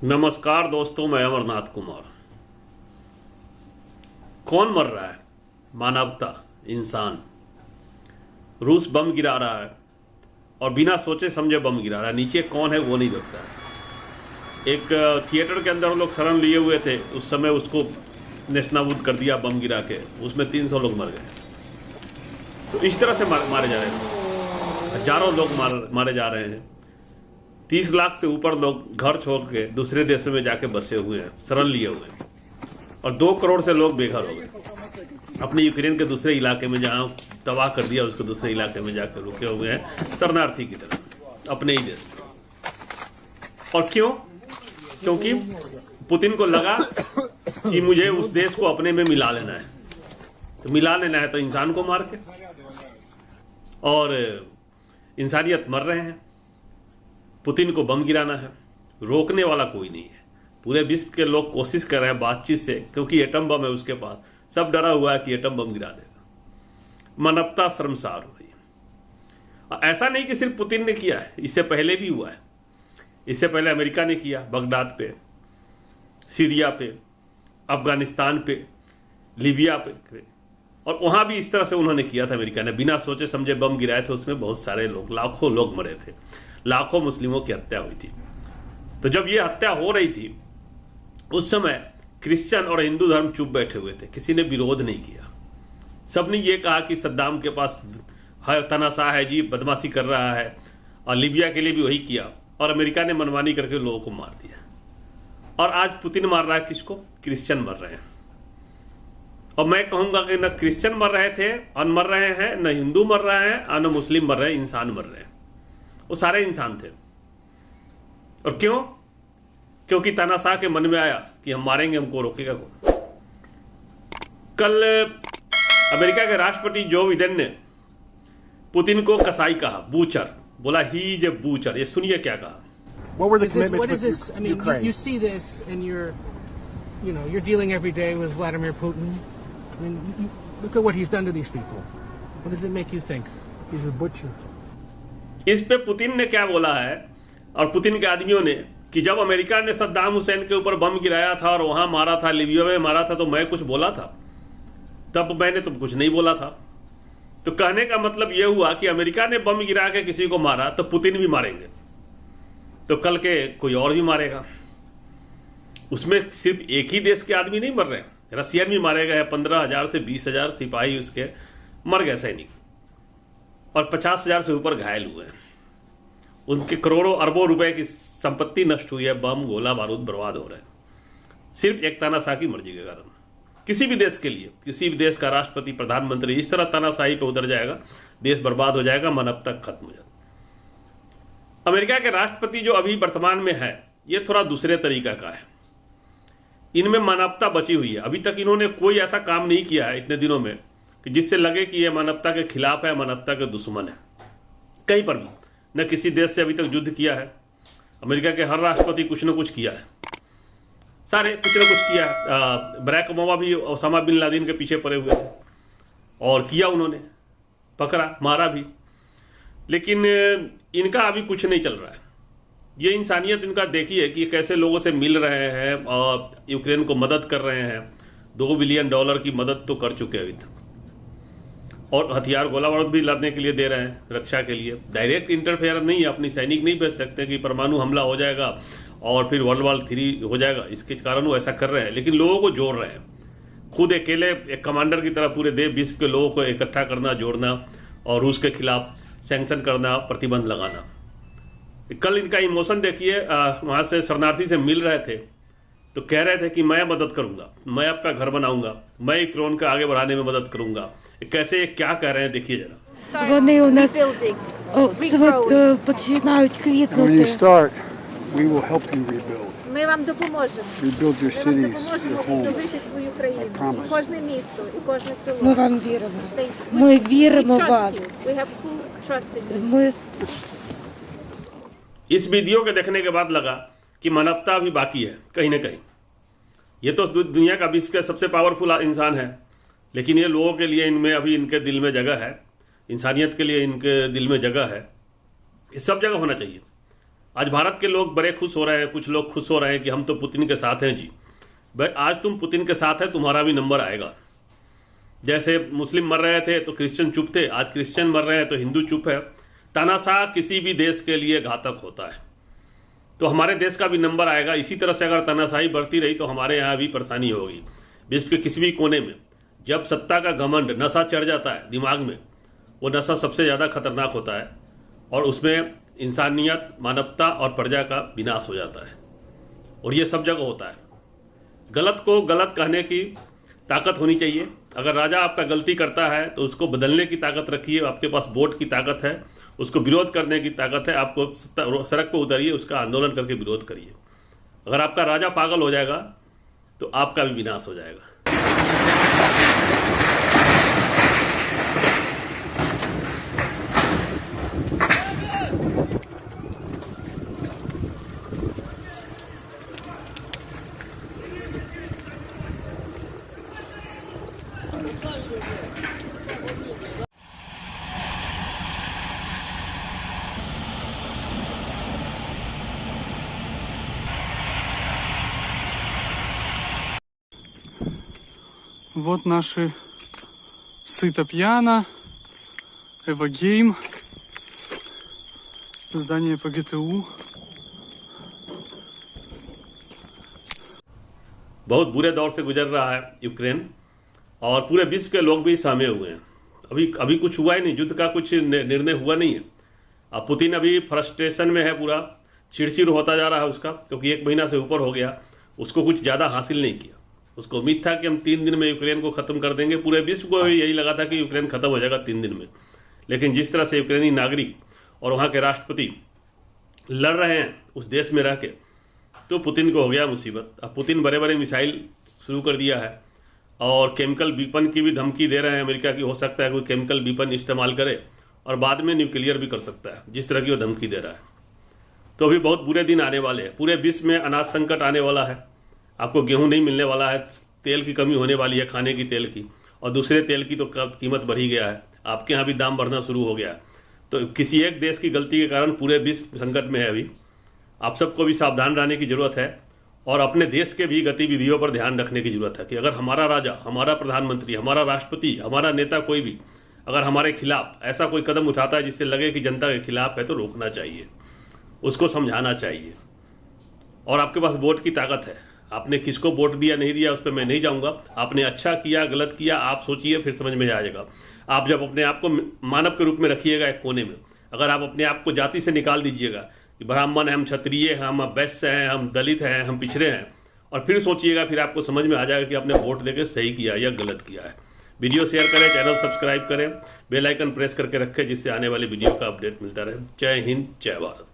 नमस्कार दोस्तों, मैं अमरनाथ कुमार। कौन मर रहा है? मानवता, इंसान। रूस बम गिरा रहा है और बिना सोचे समझे बम गिरा रहा है। नीचे कौन है वो नहीं देखता है। एक थिएटर के अंदर लोग शरण लिए हुए थे, उस समय उसको नेस्तनाबूद कर दिया बम गिरा के। उसमें 300 लोग मर गए। तो इस तरह से मारे जा रहे हैं। हजारों लोग मारे जा रहे हैं। 30 लाख से ऊपर लोग घर छोड़ के दूसरे देशों में जाके बसे हुए हैं, शरण लिए हुए हैं। और 2 करोड़ से लोग बेघर हो गए। अपने यूक्रेन के दूसरे इलाके में जहां तबाह कर दिया, उसके दूसरे इलाके में जाकर रुके हुए हैं शरणार्थी की तरह अपने ही देश में। और क्यों? क्योंकि पुतिन को लगा कि मुझे उस देश को अपने में मिला लेना है। तो मिला लेना है तो इंसान को मार के। और इंसानियत मर रहे हैं। पुतिन को बम गिराना है, रोकने वाला कोई नहीं है। पूरे विश्व के लोग कोशिश कर रहे हैं बातचीत से, क्योंकि एटम बम है उसके पास। सब डरा हुआ है कि एटम बम गिरा देगा। मानवता शर्मसार हो रही है। ऐसा नहीं कि सिर्फ पुतिन ने किया है, इससे पहले भी हुआ है। इससे पहले अमेरिका ने किया, बगदाद पे, सीरिया पे, अफगानिस्तान पे, लीबिया पे। और वहां भी इस तरह से उन्होंने किया था। अमेरिका ने बिना सोचे समझे बम गिराए थे। उसमें बहुत सारे लोग, लाखों लोग मरे थे। लाखों मुस्लिमों की हत्या हुई थी। तो जब ये हत्या हो रही थी, उस समय क्रिश्चियन और हिंदू धर्म चुप बैठे हुए थे। किसी ने विरोध नहीं किया। सबने ये कहा कि सद्दाम के पास तनाशाह है जी, बदमाशी कर रहा है। और लीबिया के लिए भी वही किया। और अमेरिका ने मनमानी करके लोगों को मार दिया। और आज पुतिन मार रहा है किसको? क्रिश्चियन मर रहे हैं। और मैं कहूंगा कि न क्रिश्चियन मर रहे थे और मर रहे हैं, न हिंदू मर रहे हैं और न मुस्लिम मर रहे हैं, इंसान मर रहे हैं। वो सारे इंसान थे। और क्यों? क्योंकि तानाशाह के मन में आया कि हम मारेंगे, हमको रोकेगा कौन। कल अमेरिका के राष्ट्रपति जो बिडेन ने पुतिन को कसाई कहा, बूचर बोला। He is a butcher. ये सुनिए क्या कहा। What were the commitments with Ukraine? You see this, and you're dealing every day with Vladimir Putin. I mean, look at what he's done to these people. What does it make you think? He's a butcher. इस पे Putin ने क्या बोला है, और Putin के आदमियों ने, कि जब अमेरिका ने सद्दाम हुसैन के ऊपर बम गिराया था और वहां मारा था, लीबिया में मारा था, तो मैं कुछ बोला था? तब मैंने तो कुछ नहीं बोला था। तो कहने का मतलब यह हुआ कि अमेरिका ने बम गिरा के किसी को मारा तो पुतिन भी मारेंगे, तो कल के कोई और भी मारेगा। उसमें सिर्फ एक ही देश के आदमी नहीं मर रहे। रशियन भी मारे गए। 15,000 से 20,000 सिपाही उसके मर गए, सैनिक। और 50,000 से ऊपर घायल हुए हैं। उनके करोड़ों अरबों रुपए की संपत्ति नष्ट हुई है। बम, गोला बारूद बर्बाद हो रहे हैं, सिर्फ एक तानाशाह की मर्जी के कारण। किसी भी देश के लिए, किसी भी देश का राष्ट्रपति, प्रधानमंत्री इस तरह तानाशाही पे उतर जाएगा, देश बर्बाद हो जाएगा, मानवता खत्म हो जाएगा। अमेरिका के राष्ट्रपति जो अभी वर्तमान में है, ये थोड़ा दूसरे तरीका का है। इनमें मानवता बची हुई है। अभी तक इन्होंने कोई ऐसा काम नहीं किया है इतने दिनों में कि जिससे लगे कि ये मानवता के खिलाफ है, मानवता के दुश्मन है। कहीं पर भी न किसी देश से अभी तक युद्ध किया है। अमेरिका के हर राष्ट्रपति कुछ न कुछ किया है। सारे कुछ न कुछ किया है। बराक ओबामा भी ओसामा बिन लादेन के पीछे पड़े हुए थे और किया उन्होंने, पकड़ा, मारा भी। लेकिन इनका अभी कुछ नहीं चल रहा है। ये इंसानियत इनका देखिए कि कैसे लोगों से मिल रहे हैं और यूक्रेन को मदद कर रहे हैं। $2 बिलियन की मदद तो कर चुके हैं अभी तक। और हथियार, गोला बारूद भी लड़ने के लिए दे रहे हैं, रक्षा के लिए। डायरेक्ट इंटरफेयर नहीं है। अपनी सैनिक नहीं भेज सकते कि परमाणु हमला हो जाएगा और फिर वर्ल्ड वॉर 3 हो जाएगा। इसके कारण वो ऐसा कर रहे हैं, लेकिन लोगों को जोड़ रहे हैं। खुद अकेले एक कमांडर की तरह पूरे देश, विश्व के लोगों को इकट्ठा करना, जोड़ना और रूस के खिलाफ सैंक्शन करना, प्रतिबंध लगाना। कल इनका इमोशन देखिए। वहां से शरणार्थी से मिल रहे थे तो कह रहे थे कि मैं मदद करूंगा, मैं आपका घर बनाऊंगा, मैं यूक्रेन को आगे बढ़ाने में मदद करूंगा। कैसे क्या कह रहे हैं देखिए जरा। Вони у нас починають And when you квітнути. start, we will help you rebuild. Ми вам допоможемо. Rebuild your Ми вам cities, your допоможемо homes. відновити свою країну. I promise. Кожне місто і кожне село. Ми вам віримо. Thank you. Ми We віримо в trust вас. you. We have full trust in you. Ми इस वीडियो के देखने के बाद लगा कि मानवता भी बाकी है कहीं ना कहीं। ये तो दुनिया का विश्व का सबसे पावरफुल इंसान है, लेकिन ये लोगों के लिए, इनमें अभी इनके दिल में जगह है। इंसानियत के लिए इनके दिल में जगह है। ये सब जगह होना चाहिए। आज भारत के लोग बड़े खुश हो रहे हैं, कुछ लोग खुश हो रहे हैं कि हम तो पुतिन के साथ हैं जी। भाई आज तुम पुतिन के साथ है, तुम्हारा भी नंबर आएगा। जैसे मुस्लिम मर रहे थे तो क्रिश्चियन चुप थे, आज क्रिश्चियन मर रहे हैं तो हिंदू चुप है। तानाशाह किसी भी देश के लिए घातक होता है, तो हमारे देश का भी नंबर आएगा। इसी तरह से अगर तानाशाही बढ़ती रही तो हमारे यहाँ भी परेशानी होगी। विश्व के किसी भी कोने में जब सत्ता का घमंड, नशा चढ़ जाता है दिमाग में, वो नशा सबसे ज़्यादा खतरनाक होता है और उसमें इंसानियत, मानवता और प्रजा का विनाश हो जाता है। और ये सब जगह होता है। गलत को गलत कहने की ताकत होनी चाहिए। अगर राजा आपका गलती करता है तो उसको बदलने की ताकत रखिए, आपके पास वोट की ताकत है, उसको विरोध करने की ताकत है। आपको सड़क पर उतरिए, उसका आंदोलन करके विरोध करिए। अगर आपका राजा पागल हो जाएगा तो आपका भी विनाश हो जाएगा। Вот наши сыто пьяно, Эвогейм, здание по ГТУ. बहुत बुरे दौर से गुजर रहा है यूक्रेन और पूरे विश्व के लोग भी सहमे हुए हैं। अभी कुछ हुआ ही नहीं, युद्ध का कुछ निर्णय हुआ नहीं है। अब पुतिन अभी फ्रस्ट्रेशन में है, पूरा चिड़चिड़ होता जा रहा है उसका, क्योंकि 1 महीना से ऊपर हो गया, उसको कुछ ज़्यादा हासिल नहीं किया। उसको उम्मीद था कि हम 3 दिन में यूक्रेन को ख़त्म कर देंगे। पूरे विश्व को यही लगा था कि यूक्रेन ख़त्म हो जाएगा 3 दिन में। लेकिन जिस तरह से यूक्रेनी नागरिक और वहाँ के राष्ट्रपति लड़ रहे हैं उस देश में रह के, तो पुतिन को हो गया मुसीबत। अब पुतिन बड़े बड़े मिसाइल शुरू कर दिया है और केमिकल वेपन की भी धमकी दे रहे हैं अमेरिका की। हो सकता है कोई केमिकल वेपन इस्तेमाल करे और बाद में न्यूक्लियर भी कर सकता है, जिस तरह की वो धमकी दे रहा है। तो अभी बहुत बुरे दिन आने वाले हैं। पूरे विश्व में अनाज संकट आने वाला है। आपको गेहूं नहीं मिलने वाला है, तेल की कमी होने वाली है, खाने की तेल की, और दूसरे तेल की तो कीमत बढ़ ही गया है। आपके यहाँ भी दाम बढ़ना शुरू हो गया है। तो किसी एक देश की गलती के कारण पूरे विश्व संकट में है। अभी आप सबको भी सावधान रहने की ज़रूरत है और अपने देश के भी गतिविधियों पर ध्यान रखने की ज़रूरत है कि अगर हमारा राजा, हमारा प्रधानमंत्री, हमारा राष्ट्रपति, हमारा नेता कोई भी अगर हमारे खिलाफ ऐसा कोई कदम उठाता है जिससे लगे कि जनता के खिलाफ है, तो रोकना चाहिए, उसको समझाना चाहिए। और आपके पास वोट की ताकत है। आपने किसको वोट दिया नहीं दिया उस पर मैं नहीं जाऊंगा। आपने अच्छा किया गलत किया आप सोचिए, फिर समझ में आ जाएगा। आप जब अपने आप को मानव के रूप में रखिएगा एक कोने में, अगर आप अपने आप को जाति से निकाल दीजिएगा कि ब्राह्मण हैं, हम क्षत्रिय हैं, हम वैश्य हैं, हम दलित हैं, हम पिछड़े हैं, और फिर सोचिएगा, फिर आपको समझ में आ जाएगा कि आपने वोट देकर सही किया या गलत किया है। वीडियो शेयर करें, चैनल सब्सक्राइब करें, बेल आइकन प्रेस करके रखें, जिससे आने वाली वीडियो का अपडेट मिलता रहे। जय हिंद, जय भारत।